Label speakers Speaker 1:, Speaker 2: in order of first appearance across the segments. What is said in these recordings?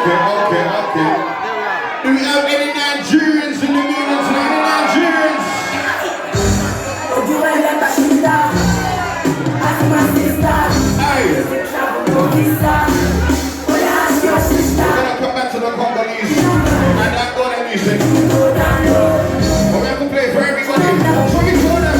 Speaker 1: okay. Do we have any Nigerians in the meeting tonight? Any Nigerians? Hey! We're gonna come back to the Congolese and that golden music. But we have to play for everybody. So we go down.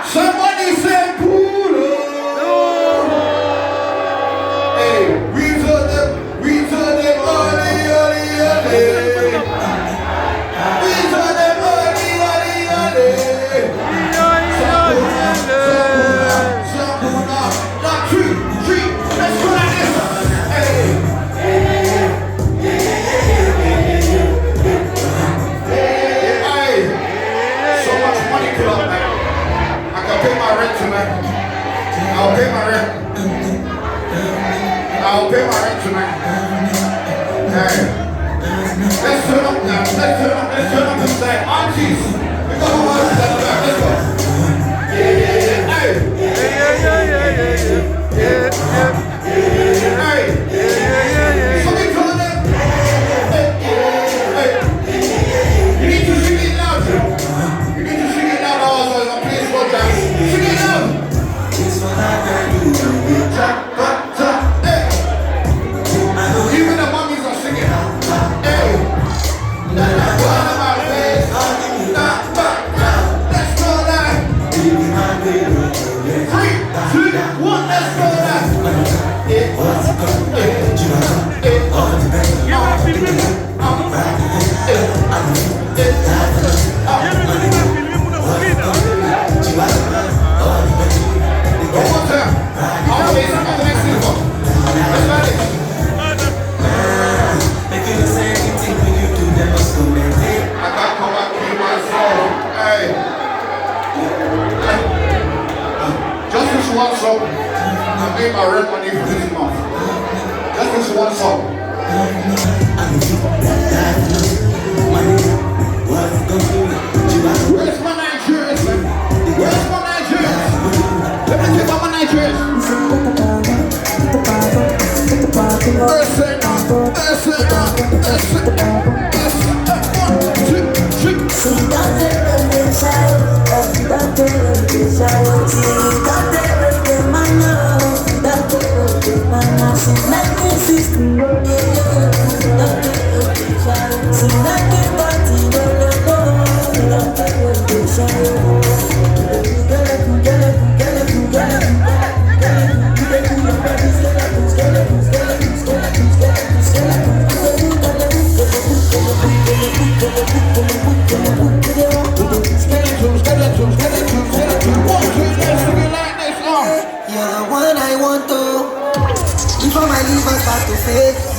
Speaker 1: Somebody say Puro. Hey, we told them, oli. We told them, oli. Sakuna, not tree, let's go like this. Hey. So much money put up, man. I'll pay my rent tonight. I'll pay my rent tonight. Hey. Let's turn up now. Let's turn up and say, aunties. We got one more to the back. Let's go. Yeah. Hey. Hey. Somebody call them. Hey. You need to sing it loud, you know. You need to sing it loud. Sing it loud. Hey. Even the mummies are singing. Hey. Let's go live. 3, 2, 1, let's go live. One more time. I'll play some of the next info. Let's go. I got come back to my soul. Hey. Just this one song. I made my rent money for this month. Just this one song. Where's my Nigerians, man? Where's my Nigerians? Let me take out my Nigerians.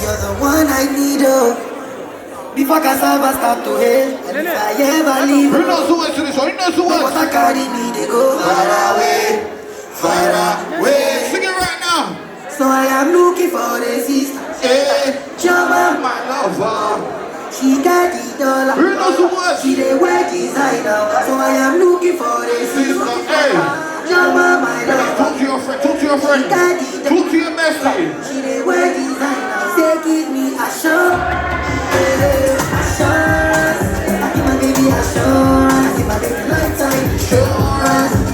Speaker 2: You're the one I need, before cassava start to hate. And if I ever leave,
Speaker 1: who knows who wants to this one? Who knows who wants?
Speaker 2: But I carry me, they go far away, far away.
Speaker 1: Sing it right now.
Speaker 2: So I am looking for a sister.
Speaker 1: Hey,
Speaker 2: Jama,
Speaker 1: my lover.
Speaker 2: she got the dollar.
Speaker 1: Who knows the words?
Speaker 2: She the wear designer. So I am looking for a sister.
Speaker 1: Hey.
Speaker 2: Jama, my
Speaker 1: Talk
Speaker 2: lover.
Speaker 1: to your friend, talk to your friend.
Speaker 2: Got the dollar.
Speaker 1: Talk to your message.
Speaker 2: She the wear designer. Say give me assurance. Assurance. I give my baby assurance. Give my baby lifetime assurance.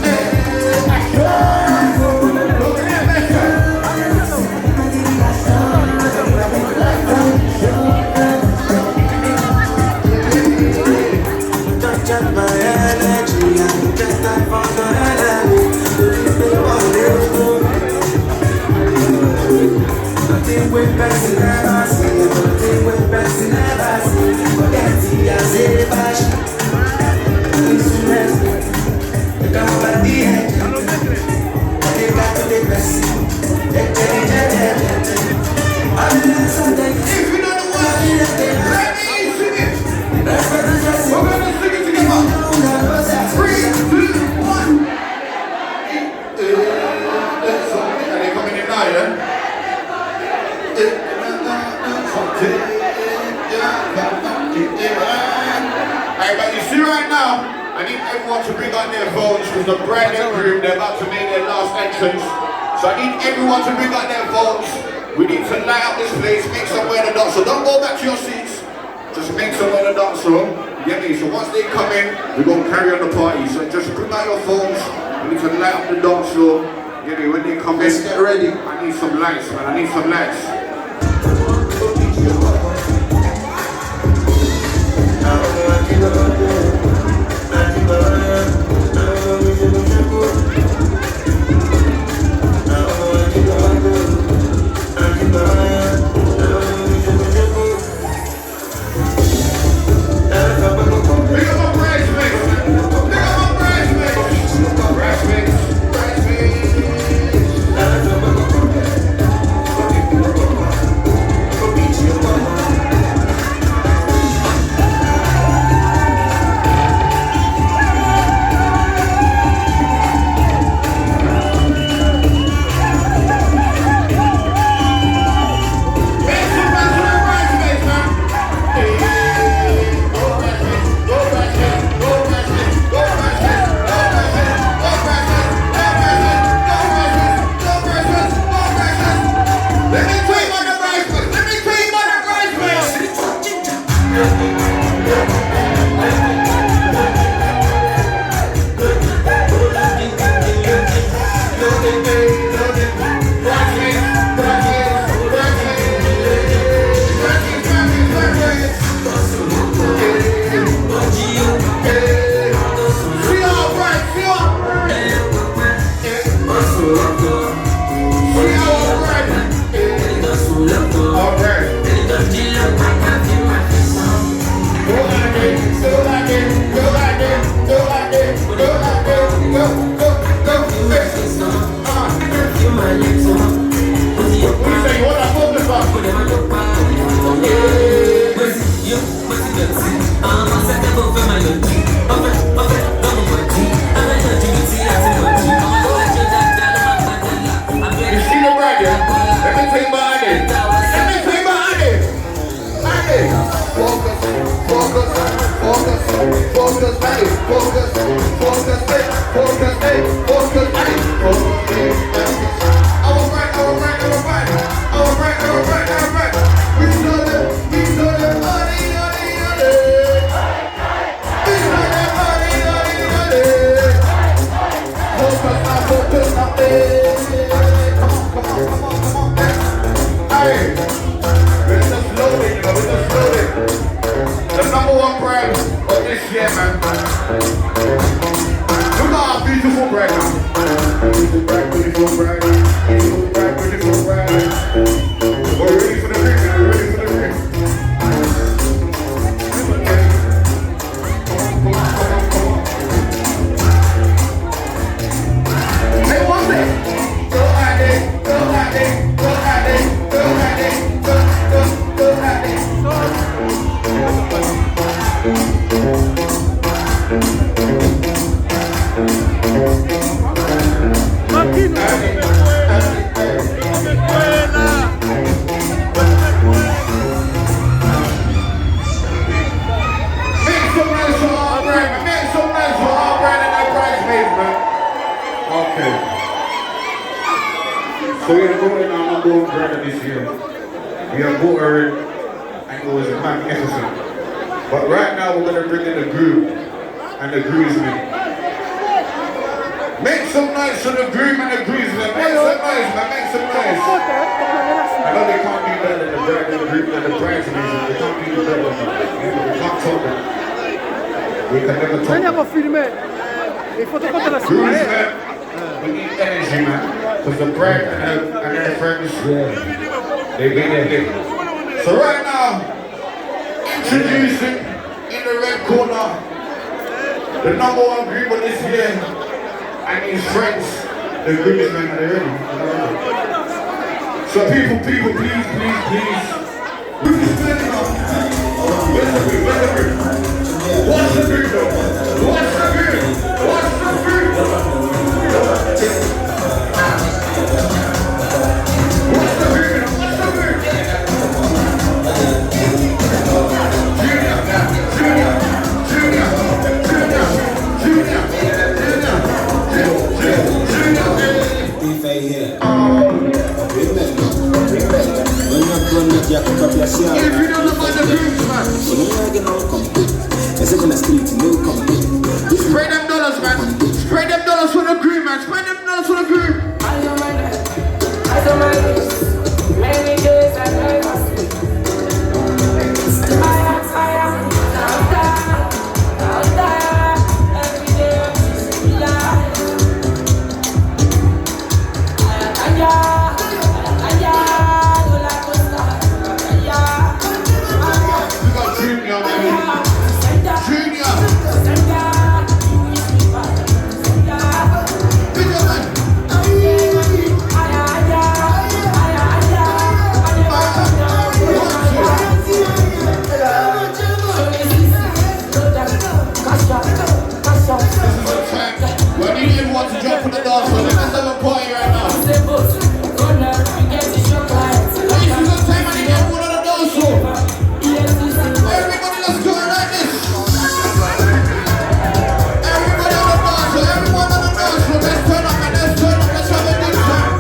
Speaker 1: I need everyone to bring out their phones because the brand new group, they're about to make their last entrance. So I need everyone to bring out their phones. We need to light up this place, make some way in the dance. So don't go back to your seats. Just make some way in the dance hall. You get me? So once they come in, we're going to carry on the party. So just bring out your phones. We need to light up the dance floor. You get me? When they come in, get ready. I need some lights, man. I need some lights. Beautiful bride now. Beautiful bride, beautiful So we are going on number one brother this year. We are Booter and it was magnificent. But right now we're gonna bring in the groove and the groovesmen. Make some noise for the groove and the groovesmen. Make some noise, man, make some noise. I know they can't be better than the bride and the group and the bridesmaids. They can't be better than that. We can't talk that. We can never talk that. Groovesmen, we need energy, man. Because the bride and her friends, they be there. So right now, introducing in the red corner, the number one group of this year, and his friends, the groovesmen. Are they ready? So people, please. Where's the group? What's the group though? What's the group? If you don't know about the groups, man, spray them dollars, man. Spray them dollars for the group, man. Spray them dollars for the group.
Speaker 3: Many days I never sleep. I am every day I'm just alive.
Speaker 1: We got Junior, man. Junior. Bigger man. When you didn't want to jump on the dance floor, let's have a party right now. This is the time when you get one on the dance floor. Everybody, let's do it like this. Everybody on the dance floor, everyone on the dance floor, let's turn up and let's turn up, let's have a good time.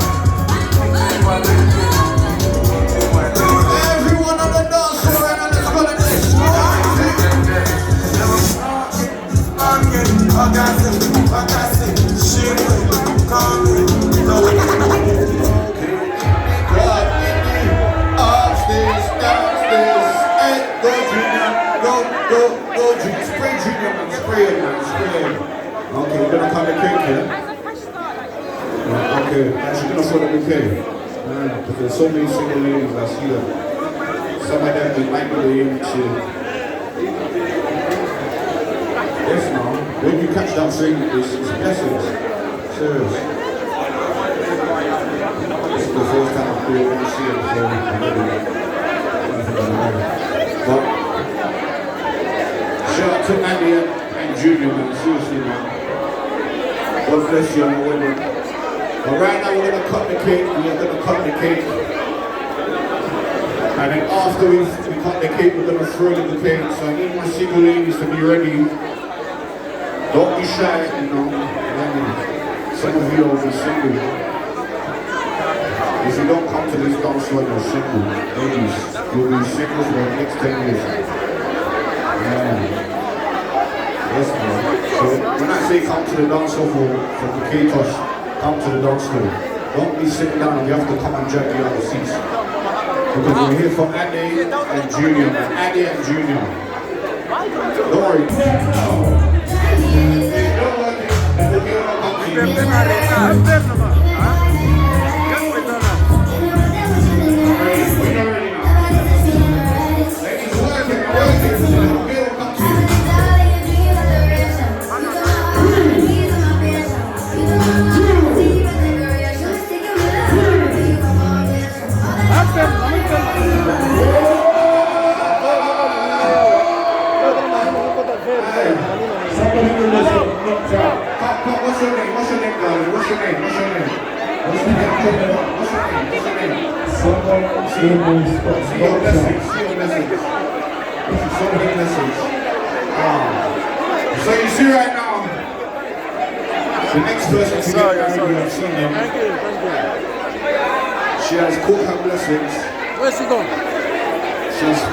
Speaker 1: Everyone on the dance floor right now, let's go like this. Upstairs, downstairs, hey, go Junior, spray Junior, man, spray it, man. Okay, we're gonna cut the cake here. Okay, actually gonna put a bouquet. Because there's so many single ladies I see them. Some of them, they might be able to. Yes, now, when you catch that thing, it's blessings. Serious. This is the first time I've been see it before. But shout out to Andy and Junior, man. Seriously, man. God bless you on the wedding. But right now we're gonna cut the cake. And then after we cut the cake, we're gonna throw in the cake. So I need my single ladies to be ready. Don't be shy, you know. Some of you will be single. If you don't come to this dance floor, you're single. Ladies, you'll be single for the next 10 years. Yeah. Yes, man. So when I say come to the dance floor for Buketos, come to the dance floor. Don't be sitting down, you have to come and drag the other seats. Because we're here for Andy and Junior. Andy and Junior. Don't worry. So you see right now, the next person to get married, you have seen them. She has caught her blessings.
Speaker 4: Where's she going?
Speaker 1: She's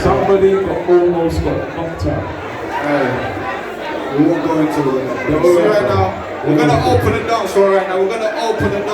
Speaker 5: Somebody almost got knocked out.
Speaker 1: we won't go into it. So right now, we're gonna open the dance floor right now. We're gonna open the dance